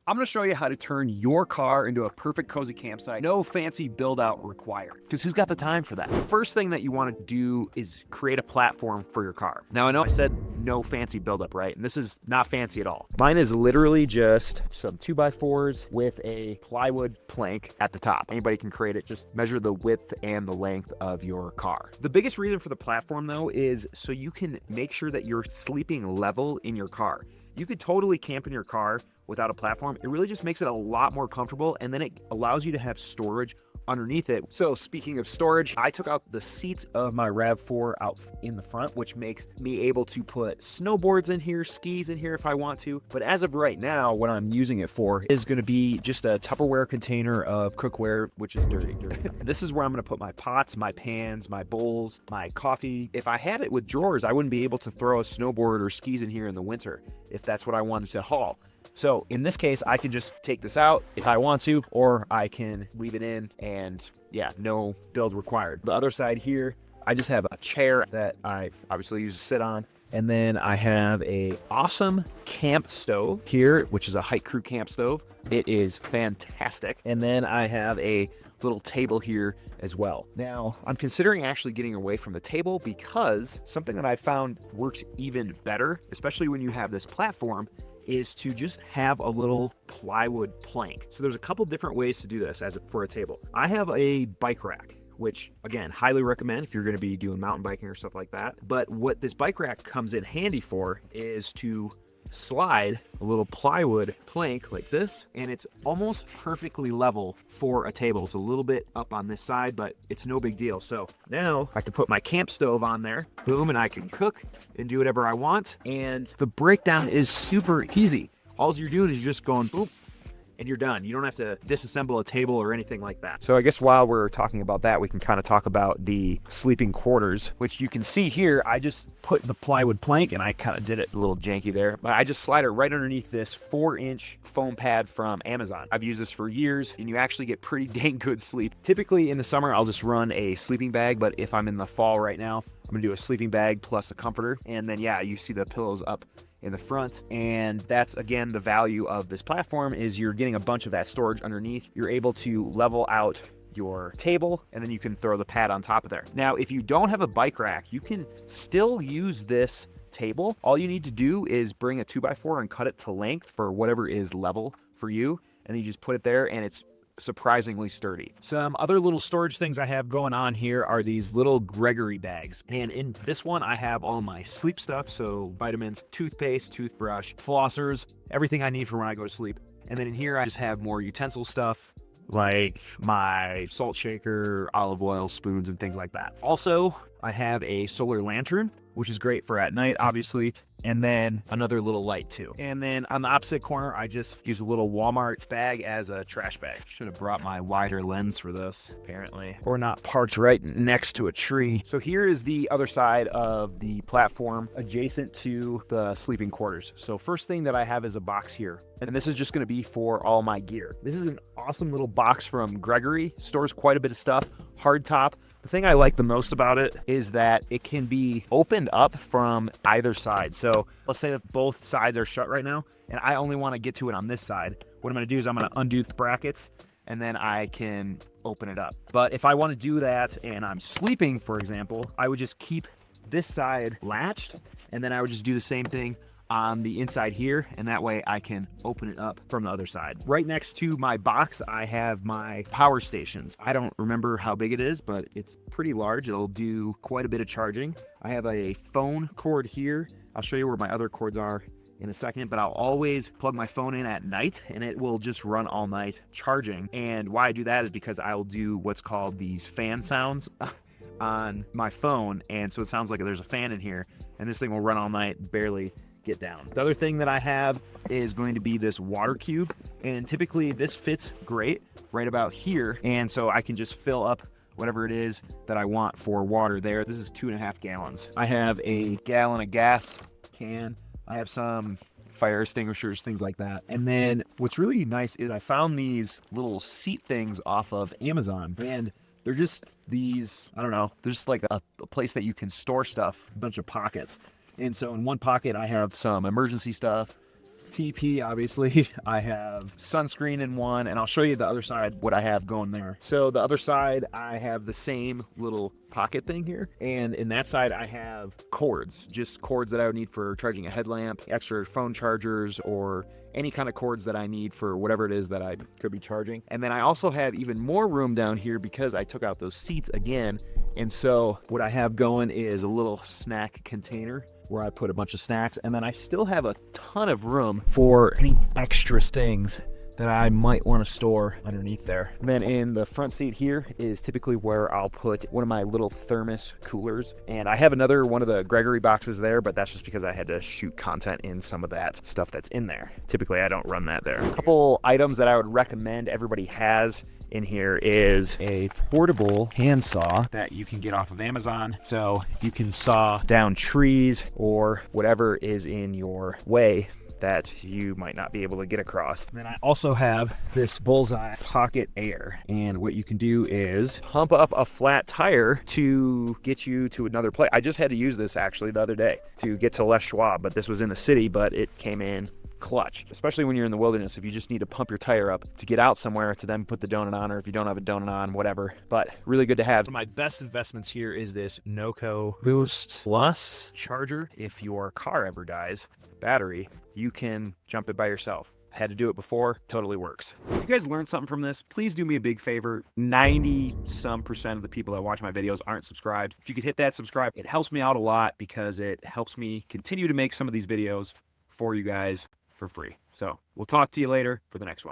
I'm gonna show you how to turn your car into a perfect cozy campsite. No fancy build out required, because who's got the time for that? The first thing that you wanna do is create a platform for your car. Now I know I said no fancy buildup, right? And this is not fancy at all. Mine is literally just some 2x4s with a plywood plank at the top. Anybody can create it, just measure the width and the length of your car. The biggest reason for the platform though is so you can make sure that you're sleeping level in your car. You could totally camp in your car without a platform. It really just makes it a lot more comfortable, and then it allows you to have storage underneath it. So speaking of storage, I took out the seats of my RAV4 out in the front, which makes me able to put snowboards in here, skis in here if I want to. But as of right now, what I'm using it for is gonna be just a Tupperware container of cookware, which is dirty. This is where I'm gonna put my pots, my pans, my bowls, my coffee. If I had it with drawers, I wouldn't be able to throw a snowboard or skis in here in the winter if that's what I wanted to haul. So in this case, I can just take this out if I want to, or I can leave it in and yeah, no build required. The other side here, I just have a chair that I obviously use to sit on. And then I have a awesome camp stove here, which is a Hike Crew camp stove. It is fantastic. And then I have a little table here as well. Now, I'm considering actually getting away from the table because something that I found works even better, especially when you have this platform, is to just have a little plywood plank. So there's a couple different ways to do this for a table. I have a bike rack, which again, highly recommend if you're gonna be doing mountain biking or stuff like that. But what this bike rack comes in handy for is to slide a little plywood plank like this, and it's almost perfectly level for a table. It's a little bit up on this side, but it's no big deal. So now I can put my camp stove on there, boom, and I can cook and do whatever I want. And the breakdown is super easy. All you're doing is just going boop, and you're done. You don't have to disassemble a table or anything like that. So I guess while we're talking about that, we can kind of talk about the sleeping quarters, which you can see here. I just put the plywood plank, and I kind of did it a little janky there, but I just slide it right underneath this 4-inch foam pad from Amazon. I've used this for years, and you actually get pretty dang good sleep. Typically in the summer, I'll just run a sleeping bag, but if I'm in the fall right now, I'm gonna do a sleeping bag plus a comforter. And then yeah, you see the pillows up in the front, and that's again the value of this platform is you're getting a bunch of that storage underneath. You're able to level out your table, and then you can throw the pad on top of there. Now if you don't have a bike rack, you can still use this table. All you need to do is bring a 2x4 and cut it to length for whatever is level for you, and then you just put it there, and it's surprisingly sturdy. Some other little storage things I have going on here are these little Gregory bags. And in this one, I have all my sleep stuff. So vitamins, toothpaste, toothbrush, flossers, everything I need for when I go to sleep. And then in here, I just have more utensil stuff like my salt shaker, olive oil, spoons, and things like that. Also, I have a solar lantern, which is great for at night, obviously, and then another little light too. And then on the opposite corner, I just use a little Walmart bag as a trash bag. Should have brought my wider lens for this, apparently, or not parked right next to a tree. So here is the other side of the platform adjacent to the sleeping quarters. So first thing that I have is a box here, and this is just gonna be for all my gear. This is an awesome little box from Gregory, stores quite a bit of stuff, hard top. The thing I like the most about it is that it can be opened up from either side. So let's say that both sides are shut right now, and I only want to get to it on this side. What I'm going to do is I'm going to undo the brackets, and then I can open it up. But if I want to do that and I'm sleeping, for example, I would just keep this side latched, and then I would just do the same thing on the inside here, and that way I can open it up from the other side. Right next to my box, I have my power stations. I don't remember how big it is, but it's pretty large. It'll do quite a bit of charging. I have a phone cord here. I'll show you where my other cords are in a second, but I'll always plug my phone in at night, and it will just run all night charging. And why I do that is because I will do what's called these fan sounds on my phone, and so it sounds like there's a fan in here, and this thing will run all night, barely get down. The other thing that I have is going to be this water cube, and typically this fits great right about here, and so I can just fill up whatever it is that I want for water there. This is 2.5 gallons. I have a gallon of gas can. I have some fire extinguishers, things like that. And then what's really nice is I found these little seat things off of Amazon, and they're just these, I don't know, they're just like a place that you can store stuff, a bunch of pockets. And so in one pocket, I have some emergency stuff. TP, obviously. I have sunscreen in one, and I'll show you the other side, what I have going there. So the other side, I have the same little pocket thing here, and in that side I have cords, just cords that I would need for charging a headlamp, extra phone chargers, or any kind of cords that I need for whatever it is that I could be charging. And then I also have even more room down here because I took out those seats again, and so what I have going is a little snack container where I put a bunch of snacks, and then I still have a ton of room for any extra things that I might want to store underneath there. And then in the front seat here is typically where I'll put one of my little thermos coolers. And I have another one of the Gregory boxes there, but that's just because I had to shoot content in some of that stuff that's in there. Typically I don't run that there. A couple items that I would recommend everybody has in here is a portable handsaw that you can get off of Amazon. So you can saw down trees or whatever is in your way that you might not be able to get across. Then I also have this Bullseye Pocket Air, and what you can do is pump up a flat tire to get you to another place. I just had to use this actually the other day to get to Les Schwab, but this was in the city, but it came in clutch, especially when you're in the wilderness. If you just need to pump your tire up to get out somewhere to then put the donut on, or if you don't have a donut on, whatever. But really good to have. One of my best investments here is this Noco Boost Plus charger. If your car ever dies, battery, you can jump it by yourself. Had to do it before, totally works. If you guys learned something from this, please do me a big favor. 90% of the people that watch my videos aren't subscribed. If you could hit that subscribe, it helps me out a lot because it helps me continue to make some of these videos for you guys for free. So we'll talk to you later for the next one.